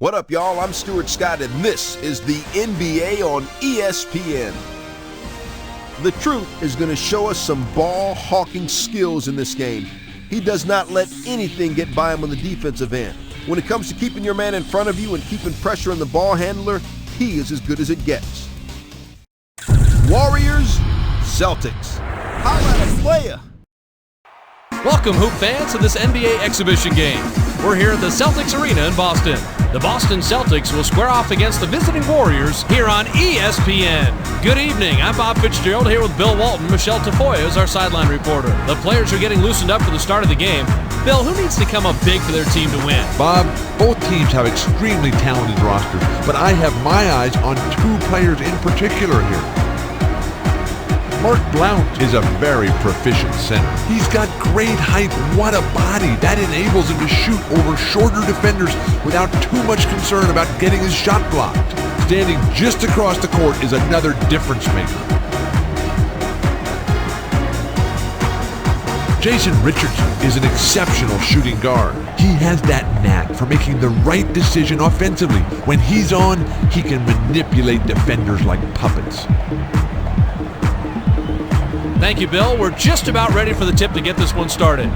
What up, y'all? I'm Stuart Scott, and this is the NBA on ESPN. The Truth is going to show us some ball-hawking skills in this game. He does not let anything get by him on the defensive end. When it comes to keeping your man in front of you and keeping pressure on the ball handler, he is as good as it gets. Warriors, Celtics. How about a player? Welcome, Hoop fans, to this NBA exhibition game. We're here at the Celtics Arena in Boston. The Boston Celtics will square off against the visiting Warriors here on ESPN. Good evening. I'm Bob Fitzgerald here with Bill Walton. Michelle Tafoya is our sideline reporter. The players are getting loosened up for the start of the game. Bill, who needs to come up big for their team to win? Bob, both teams have extremely talented rosters, but I have my eyes on two players in particular here. Mark Blount is a very proficient center. He's got great height. What a body. That enables him to shoot over shorter defenders without too much concern about getting his shot blocked. Standing just across the court is another difference maker. Jason Richardson is an exceptional shooting guard. He has that knack for making the right decision offensively. When he's on, he can manipulate defenders like puppets. Thank you, Bill. We're just about ready for the tip to get this one started.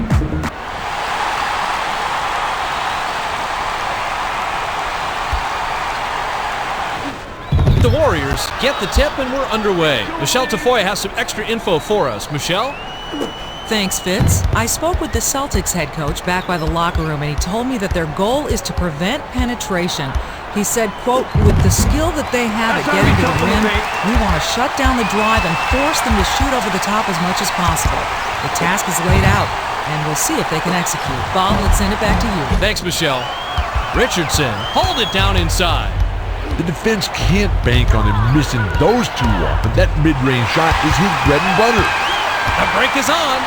The Warriors get the tip and we're underway. Michelle Tafoya has some extra info for us. Michelle? Thanks, Fitz. I spoke with the Celtics head coach back by the locker room, and he told me that their goal is to prevent penetration. He said, quote, with the skill that they have at getting to the rim, we want to shut down the drive and force them to shoot over the top as much as possible. The task is laid out, and we'll see if they can execute. Bob, let's send it back to you. Thanks, Michelle. Richardson, hold it down inside. The defense can't bank on him missing those two often. That mid-range shot is his bread and butter. The break is on.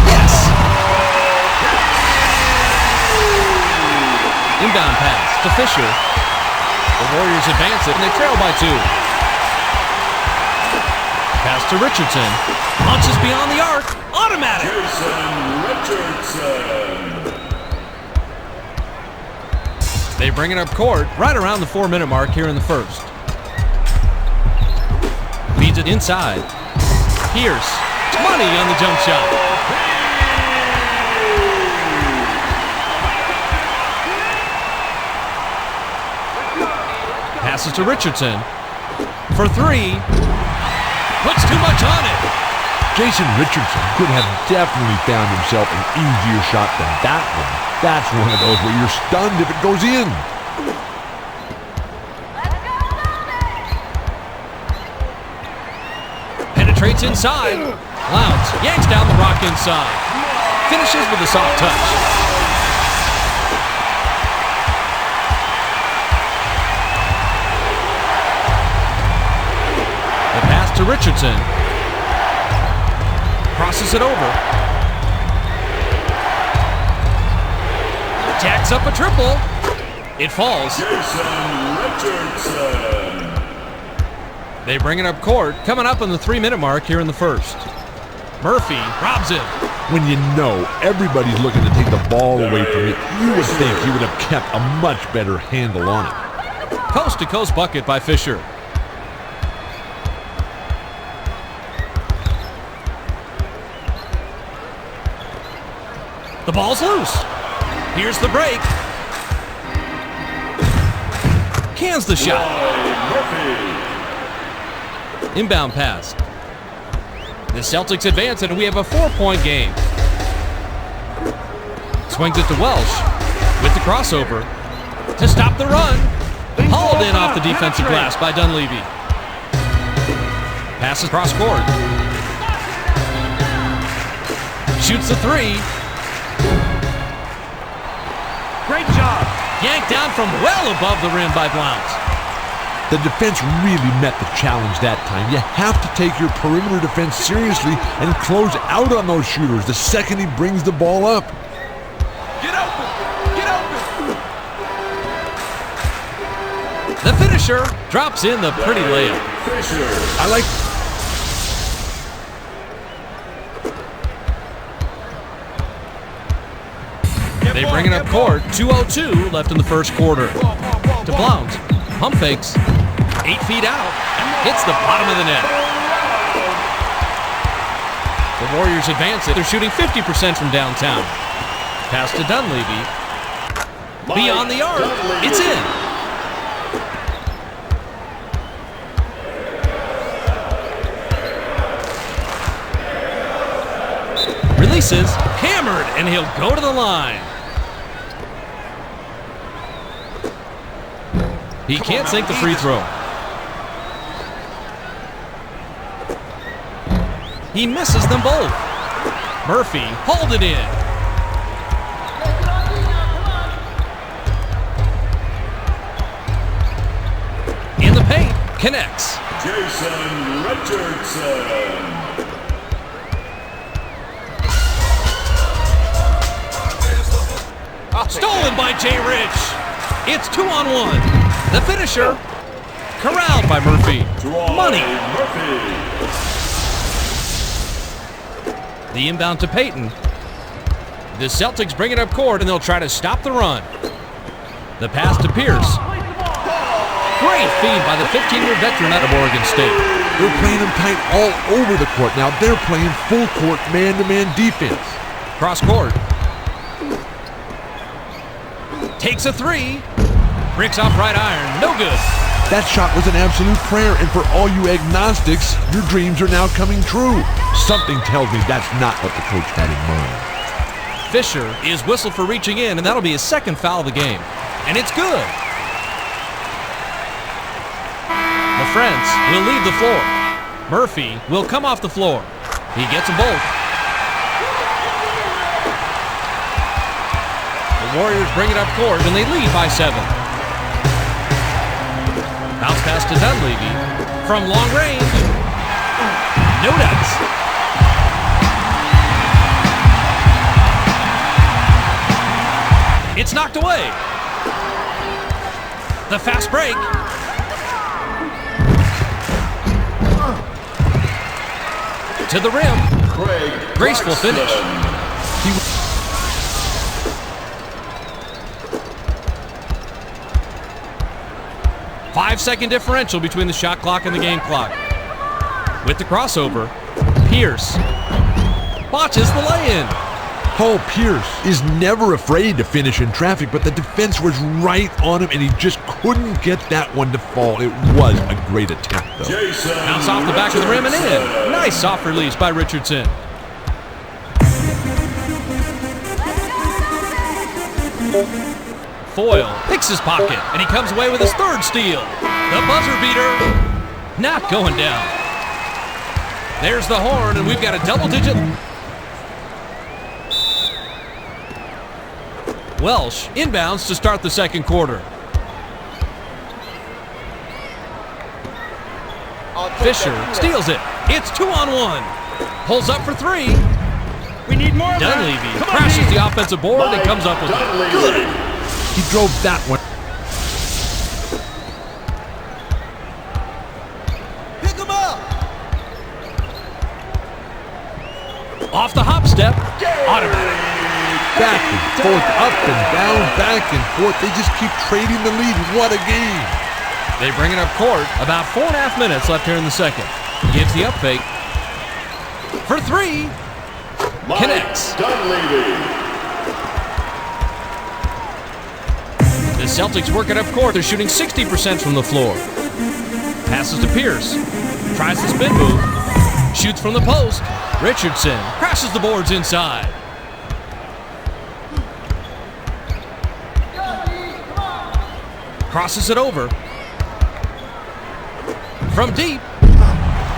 Yes! Inbound pass to Fisher. The Warriors advance it, and they trail by 2. Pass to Richardson. Launches beyond the arc. Automatic. Richardson. They bring it up court right around the 4-minute mark here in the first. Feeds it inside. Pierce. Money on the jump shot. Passes to Richardson for 3. Puts too much on it. Jason Richardson could have definitely found himself an easier shot than that one. That's one of those where you're stunned if it goes in. Penetrates inside. Blount yanks down the rock inside. Finishes with a soft touch. The pass to Richardson. Crosses it over. Jacks up a triple. It falls. Jason Richardson. They bring it up court, coming up on the 3-minute mark here in the first. Murphy robs it. When you know everybody's looking to take the ball away from you, you would think he would have kept a much better handle on it. Coast-to-coast bucket by Fisher. The ball's loose. Here's the break. Cans the shot. Inbound pass. The Celtics advance and we have a 4-point game. Swings it to Welsh with the crossover to stop the run. Hauled in off the defensive glass by Dunleavy. Passes cross court. Shoots the 3. Great job. Yanked down from well above the rim by Blount. The defense really met the challenge that time. You have to take your perimeter defense seriously and close out on those shooters the second he brings the ball up. Get open! Get open! The finisher drops in the pretty layup. I like... They bring it up court. 2:02 left in the first quarter. To Blount. Pump fakes. 8 feet out. Hits the bottom of the net. The Warriors advance it. They're shooting 50% from downtown. Pass to Dunleavy. Beyond the arc. It's in. Releases. Hammered, and he'll go to the line. He can't sink the free throw. He misses them both. Murphy hauled it in. In the paint, connects. Jason Richardson. Stolen by Jay Rich. It's 2-on-1. The finisher, corralled by Murphy. Money. The inbound to Payton. The Celtics bring it up court, and they'll try to stop the run. The pass to Pierce. Great feed by the 15-year veteran out of Oregon State. They're playing them tight all over the court. Now they're playing full court man-to-man defense. Cross court. Takes a three. Bricks off right iron. No good. That shot was an absolute prayer, and for all you agnostics, your dreams are now coming true. Something tells me that's not what the coach had in mind. Fisher is whistled for reaching in, and that'll be his second foul of the game. And it's good. The Friends will leave the floor. Murphy will come off the floor. He gets them both. The Warriors bring it up court, and they lead by 7. Bounce pass to Dunleavy. From long range. No dice. It's knocked away. The fast break. To the rim. Graceful finish. 5-second differential between the shot clock and the game clock. With the crossover, Pierce botches the lay-in. Paul Pierce is never afraid to finish in traffic, but the defense was right on him, and he just couldn't get that one to fall. It was a great attempt, though. Bounce off the back of the rim and in. Nice soft release by Richardson. Foyle picks his pocket, and he comes away with his third steal. The buzzer beater not going down. There's the horn, and we've got a double-digit. Welsh inbounds to start the second quarter. Fisher steals it. It's 2-on-1. Pulls up for 3. We need more. Dunleavy crashes the offensive board and comes up with it. Good. He drove that one. Pick him up. Off the hop step. Automatic. Back and forth, up and down, back and forth. They just keep trading the lead. What a game. They bring it up court. About 4.5 minutes left here in the second. Gives the up fake. For 3. Connects. The Celtics work it up court. They're shooting 60% from the floor. Passes to Pierce. Tries the spin move. Shoots from the post. Richardson crashes the boards inside. Crosses it over. From deep.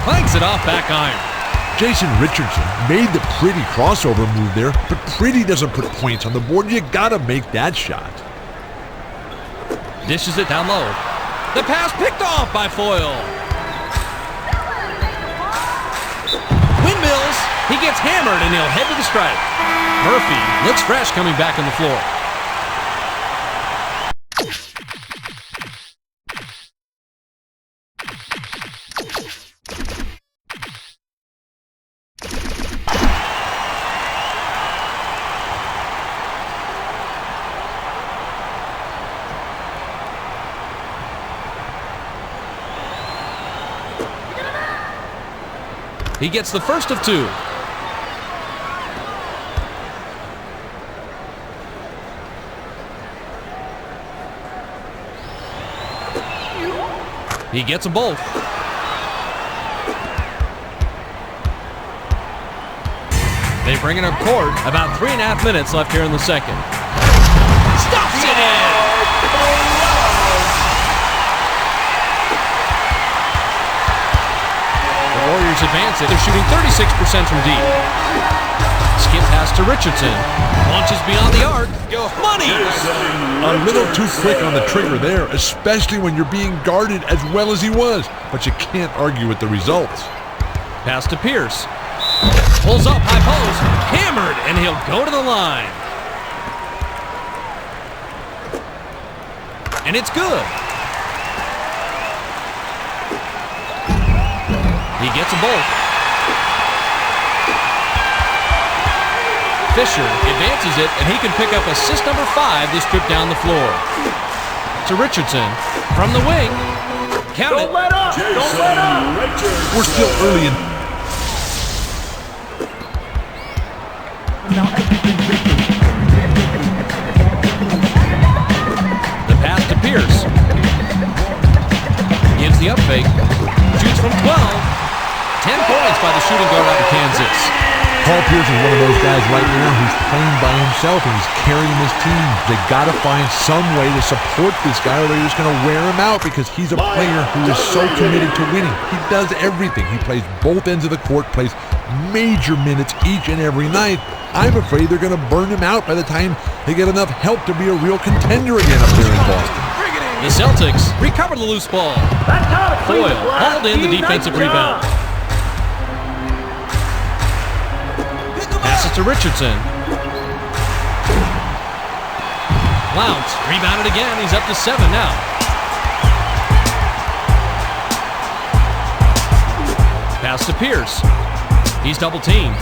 Clanks it off back iron. Jason Richardson made the pretty crossover move there, but pretty doesn't put points on the board. You gotta make that shot. Dishes it down low. The pass picked off by Foyle. Windmills. He gets hammered and he'll head to the stripe. Murphy looks fresh coming back on the floor. He gets the first of 2. He gets them both. They bring it up court. About 3.5 minutes left here in the second. Stops it in! The Warriors advance it. They're shooting 36% from deep. Skip pass to Richardson. Launches beyond the arc. Money! A little too quick on the trigger there, especially when you're being guarded as well as he was. But you can't argue with the results. Pass to Pierce. Pulls up, high post. Hammered, and he'll go to the line. And it's good. He gets them both. Fisher advances it, and he can pick up assist number 5 this trip down the floor. To Richardson from the wing. Count it. Don't let up. We're still early in. The pass to Pierce. Gives the up fake. Shoots from 12. 10 points by the shooting guard out of Kansas. Paul Pierce is one of those guys right now who's playing by himself and he's carrying his team. They got to find some way to support this guy or they're just going to wear him out because he's a player who is so committed to winning. He does everything. He plays both ends of the court, plays major minutes each and every night. I'm afraid they're going to burn him out by the time they get enough help to be a real contender again up there in Boston. The Celtics recover the loose ball. Foyle hauled in the defensive rebound. Passes to Richardson. Lounge rebounded again. He's up to 7 now. Pass to Pierce. He's double teamed.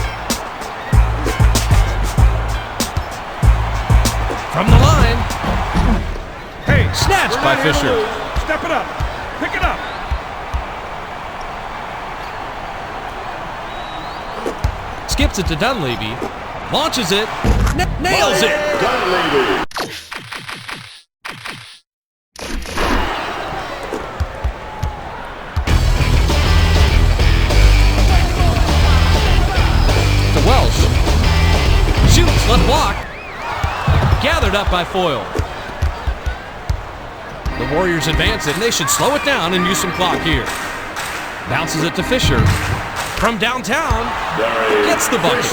From the line. Hey, Snatched by Fisher. Step it up. Pick it up. Skips it to Dunleavy. Launches it. Nails it. Dunleavy. To Welsh. Shoots, left block. Gathered up by Foyle. The Warriors advance it, and they should slow it down and use some clock here. Bounces it to Fisher. From downtown, gets the bucket.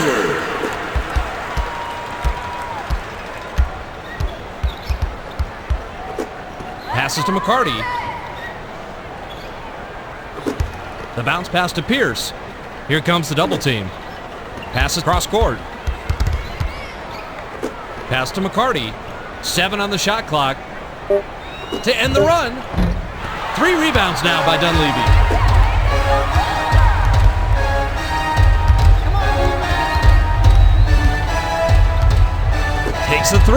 Passes to McCarty. The bounce pass to Pierce. Here comes the double team. Passes cross court. Pass to McCarty. 7 on the shot clock. To end the run. 3 rebounds now by Dunleavy. Takes the 3.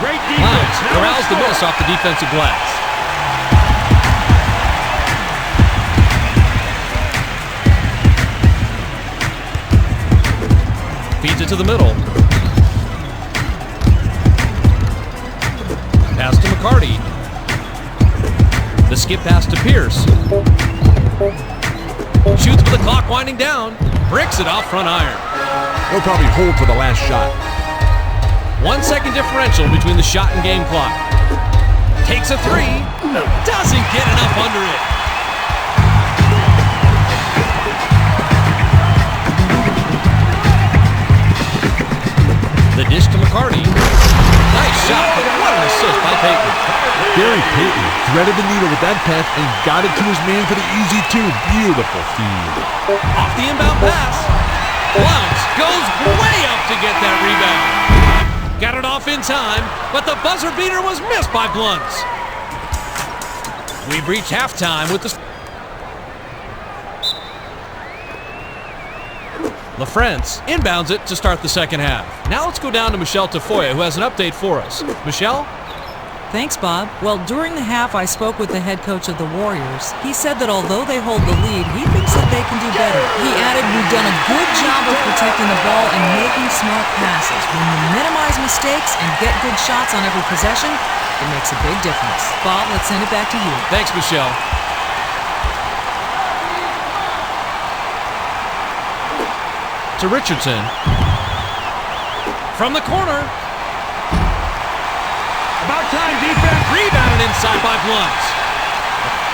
Great defense. Lounge corrals the miss off the defensive glass. Feeds it to the middle. Pass to McCarty. The skip pass to Pierce. Shoots with the clock winding down. Bricks it off front iron. They'll probably hold for the last shot. 1 second differential between the shot and game clock. Takes a 3. Doesn't get enough under it. The dish to McCarty. Nice shot, but what an assist by Payton. Gary Payton threaded the needle with that pass and got it to his man for the easy 2. Beautiful feed. Off the inbound pass. Blount goes way up to get that rebound. Got it off in time, but the buzzer beater was missed by Blunt. We've reached halftime with the... LaFrance inbounds it to start the second half. Now let's go down to Michelle Tafoya, who has an update for us. Michelle? Thanks, Bob. Well, during the half, I spoke with the head coach of the Warriors. He said that although they hold the lead, he thinks that they can do better. He added, "We've done a good job of protecting the ball and making smart passes. When you minimize mistakes and get good shots on every possession, it makes a big difference." Bob, let's send it back to you. Thanks, Michelle. To Richardson. From the corner. About time, defense. Rebounded inside by Blunt.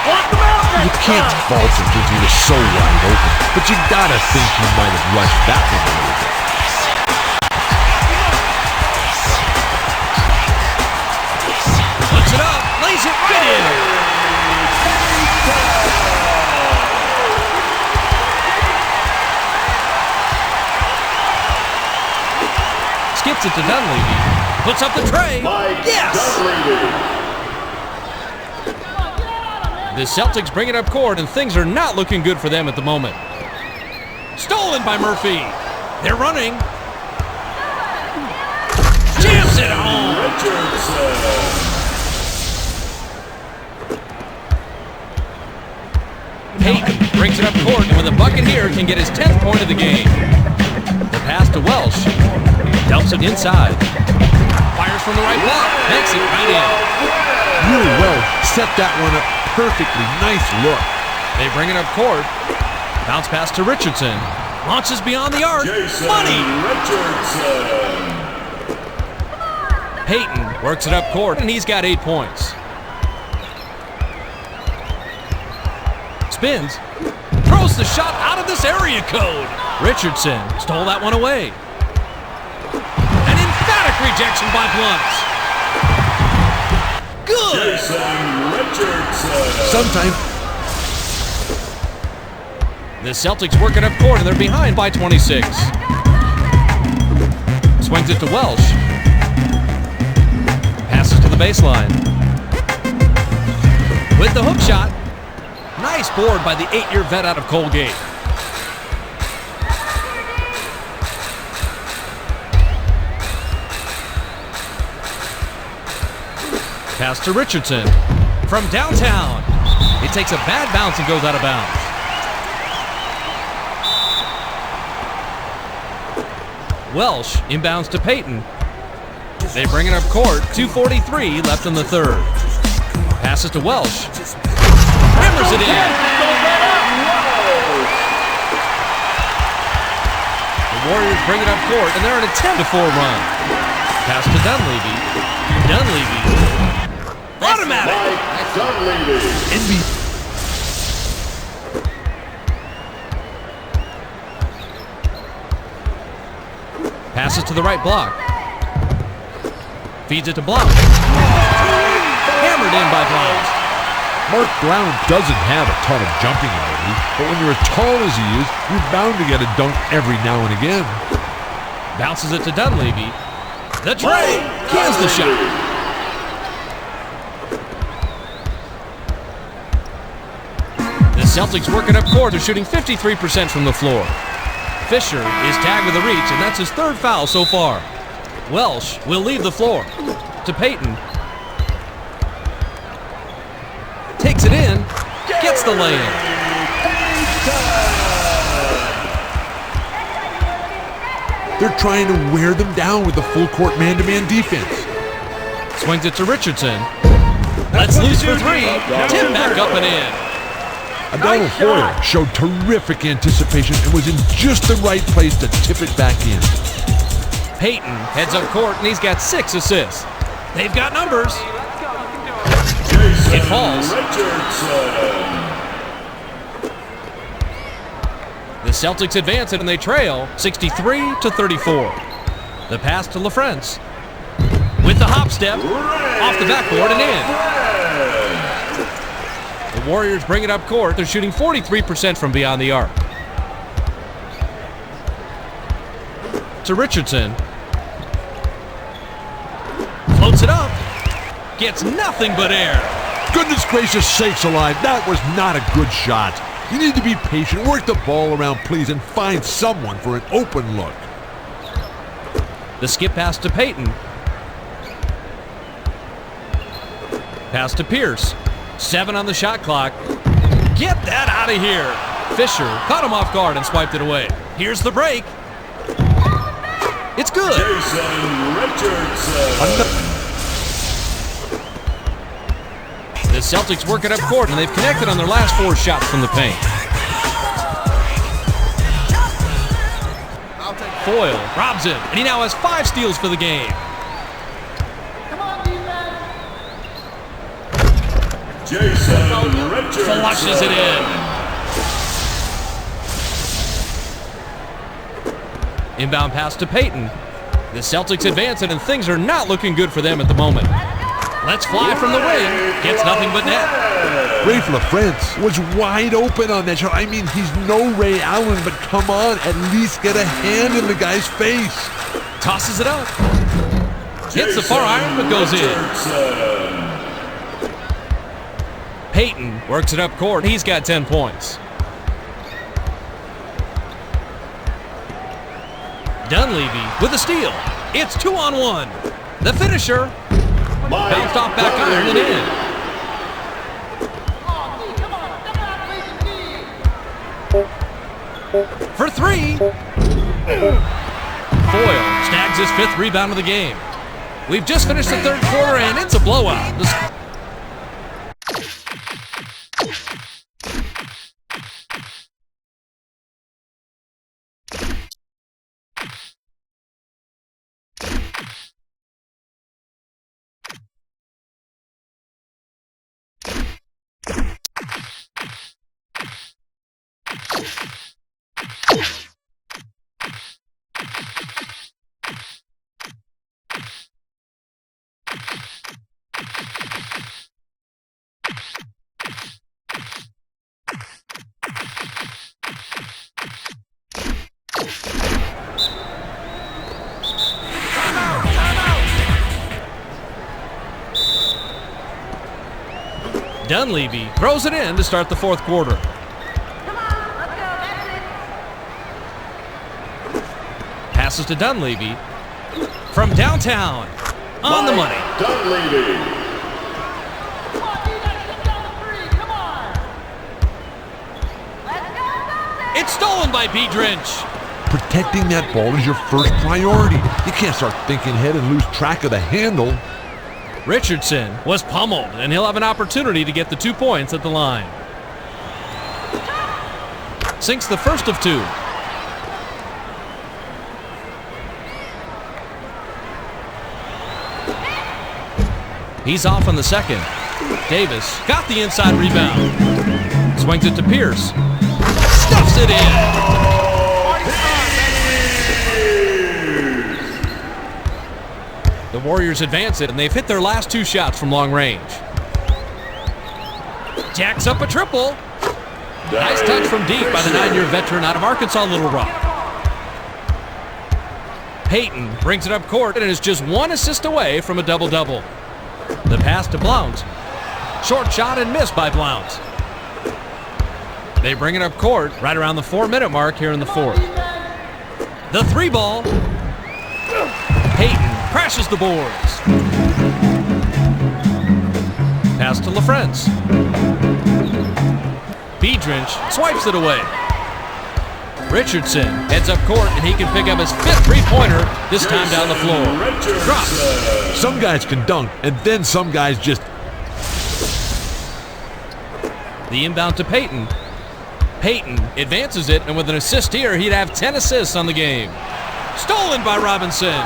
Off the mountain. You can't fault him because he was so wide open, but you gotta think he might have rushed that one a little bit. Puts it up, lays it right in. Skips it to Dunleavy. Puts up the tray. Yes! The Celtics bring it up court, and things are not looking good for them at the moment. Stolen by Murphy. They're running. Jams it home. Payton brings it up court, and with a bucket here, can get his 10th point of the game. The pass to Welsh. Dumps it inside. Fires from the right block. Makes it right in. Really well set that one up perfectly. Nice look. They bring it up court. Bounce pass to Richardson. Launches beyond the arc. Money! Payton works it up court, and he's got 8 points. Spins. Throws the shot out of this area code. Richardson stole that one away. An emphatic rejection by Blunt. Good! Sometimes The Celtics working up court, and they're behind by 26. Swings it to Welsh. Passes to the baseline. With the hook shot. Nice board by the 8-year vet out of Colgate. Pass to Richardson. From downtown. It takes a bad bounce and goes out of bounds. Welsh inbounds to Payton. They bring it up court. 2:43 left in the third. Passes to Welsh. Hammers it in. The Warriors bring it up court, and they're on a 10-4 run. Pass to Dunleavy. Dunleavy. Automatic. Passes to the right block. Feeds it to Blount. Hammered in by Blount. Mark Blount doesn't have a ton of jumping ability, but when you're as tall as he is, you're bound to get a dunk every now and again. Bounces it to Dunleavy. The tray. Cans the shot. The Celtics working up court. They're shooting 53% from the floor. Fisher is tagged with a reach, and that's his third foul so far. Welsh will leave the floor. To Payton. Takes it in. Gets the lay-in. They're trying to wear them down with the full court man-to-man defense. Swings it to Richardson. Let's loose for three. Tip back up and in. Adonal Foyer showed terrific anticipation and was in just the right place to tip it back in. Payton heads up court, and he's got 6 assists. They've got numbers. It falls. The Celtics advance it, and they trail 63-34. The pass to LaFrance. With the hop step, off the backboard and in. The Warriors bring it up court. They're shooting 43% from beyond the arc. To Richardson. Floats it up. Gets nothing but air. Goodness gracious sakes alive, that was not a good shot. You need to be patient, work the ball around, please, and find someone for an open look. The skip pass to Payton. Pass to Pierce. 7 on the shot clock. Get that out of here. Fisher caught him off guard and swiped it away. Here's the break. It's good. The Celtics work it up court, and they've connected on their last 4 shots from the paint. Foyle robs him, and he now has 5 steals for the game. Flushes it in. Inbound pass to Payton. The Celtics advance it, and things are not looking good for them at the moment. Let's fly from the wing. Gets nothing but net. Ray LaFrance was wide open on that shot. I mean, he's no Ray Allen, but come on, at least get a hand in the guy's face. Tosses it up. Hits the far iron, but goes in. Payton works it up court. He's got 10 points. Dunleavy with a steal. It's 2-on-1. The finisher. Bounced off back iron and in. For 3. Foyle snags his 5th rebound of the game. We've just finished the 3rd quarter, and it's a blowout. Dunleavy throws it in to start the 4th quarter. Passes to Dunleavy from downtown. On the money. Dunleavy. It's stolen by Drench. Protecting that ball is your first priority. You can't start thinking ahead and lose track of the handle. Richardson was pummeled, and he'll have an opportunity to get the 2 points at the line. Sinks the first of 2. He's off on the second. Davis got the inside rebound. Swings it to Pierce. Stuffs it in. The Warriors advance it, and they've hit their last 2 shots from long range. Jacks up a triple. Nice touch from deep by the 9-year veteran out of Arkansas Little Rock. Payton brings it up court and is just 1 assist away from a double-double. The pass to Blount. Short shot and missed by Blount. They bring it up court right around the 4-minute mark here in the 4th. The 3 ball. Payton crashes the boards. Pass to LaFrance. Drench swipes it away. Richardson heads up court, and he can pick up his 5th 3-pointer, this time down the floor. Drops. Some guys can dunk, and then some guys just... The inbound to Payton. Payton advances it, and with an assist here, he'd have 10 assists on the game. Stolen by Robinson.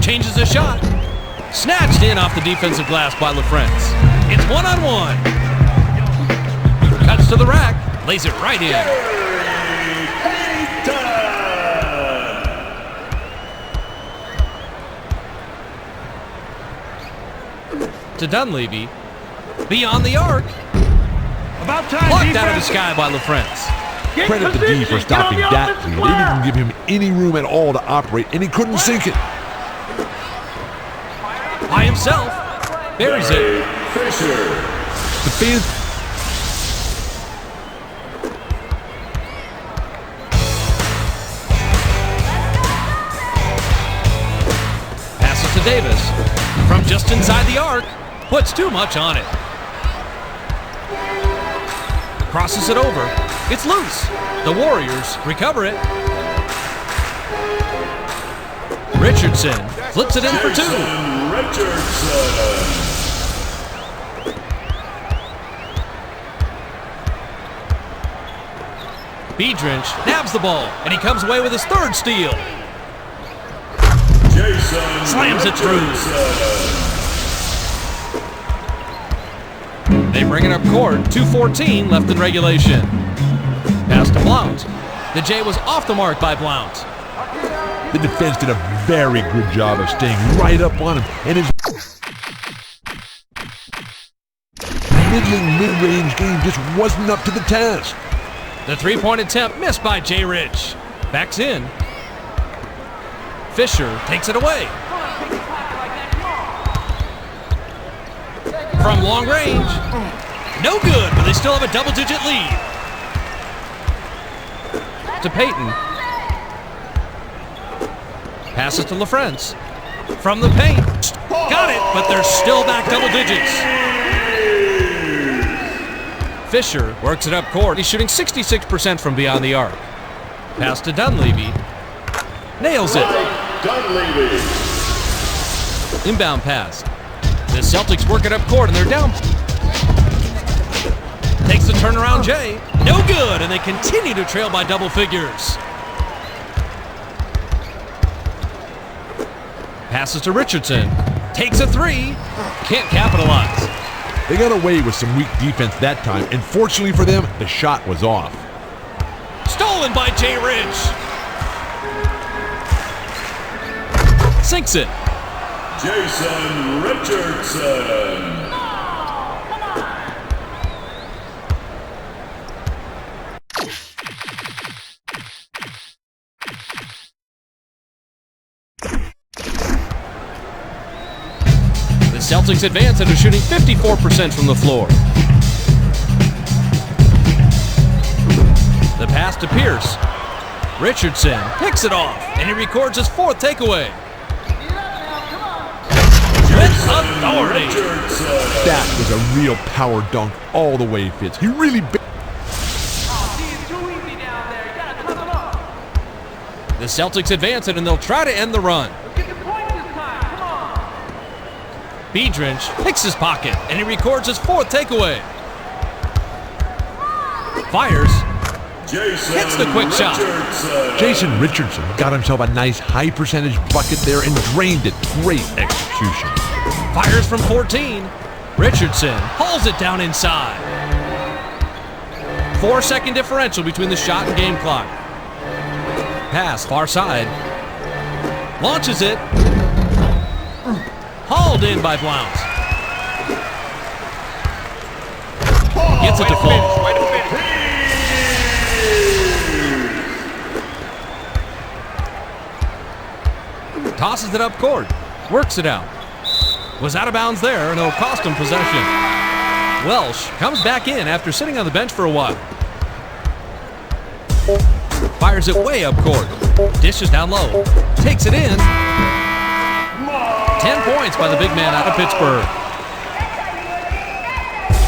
Changes the shot. Snatched in off the defensive glass by LaFrance. It's 1-on-1. Cuts to the rack. Lays it right in. To Dunleavy. Beyond the arc. About time, Plucked defense. out of the sky by LaFrance. Get Credit to D position. for Get stopping on the that offensive lead. They square. didn't give him any room at all to operate, and he couldn't sink it. By himself. Buries it. The fans... Passes to Davis. From just inside the arc, puts too much on it. Crosses it over. It's loose. The Warriors recover it. Richardson flips it in for two. Richardson. Biedrins nabs the ball, and he comes away with his third steal. Jason Slams it through. Richardson. They bring it up court. 2:14 left in regulation. Pass to Blount. The J was off the mark by Blount. The defense did a very good job of staying right up on him, and his middling mid-range game just wasn't up to the task. The three-point attempt missed by Jay Rich. Backs in. Fisher takes it away. From long range. No good, but they still have a double-digit lead. To Payton. Passes to LaFrance. From the paint. Got it, but they're still back double digits. Fisher works it up court. He's shooting 66% from beyond the arc. Pass to Dunleavy. Nails it. Dunleavy. Inbound pass. The Celtics work it up court and they're down. Takes the turnaround Jay. No good, and they continue to trail by double figures. Passes to Richardson. Takes a three. Can't capitalize. They got away with some weak defense that time, and fortunately for them, the shot was off. Stolen by Jay Ridge. Sinks it. Jason Richardson. The Celtics advance and are shooting 54% from the floor. The pass to Pierce. Richardson picks it off, and he records his fourth takeaway. With authority. That was a real power dunk all the way, Fitz. He really... The Celtics advance it, and they'll try to end the run. Biedrins picks his pocket, and he records his fourth takeaway. Fires. Hits the quick shot. Jason Richardson got himself a nice high-percentage bucket there and drained it. Great execution. Fires from 14. Richardson hauls it down inside. 4-second differential between the shot and game clock. Pass far side. Launches it. Hauled in by Blount. Gets it to fall. Tosses it up court. Works it out. Was out of bounds there, and it'll cost him possession. Welsh comes back in after sitting on the bench for a while. Fires it way up court. Dishes down low. Takes it in. 10 points by the big man out of Pittsburgh.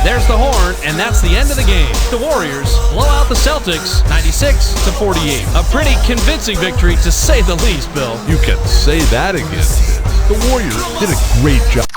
There's the horn, and that's the end of the game. The Warriors blow out the Celtics 96-48. A pretty convincing victory, to say the least, Bill. You can say that again. The Warriors did a great job.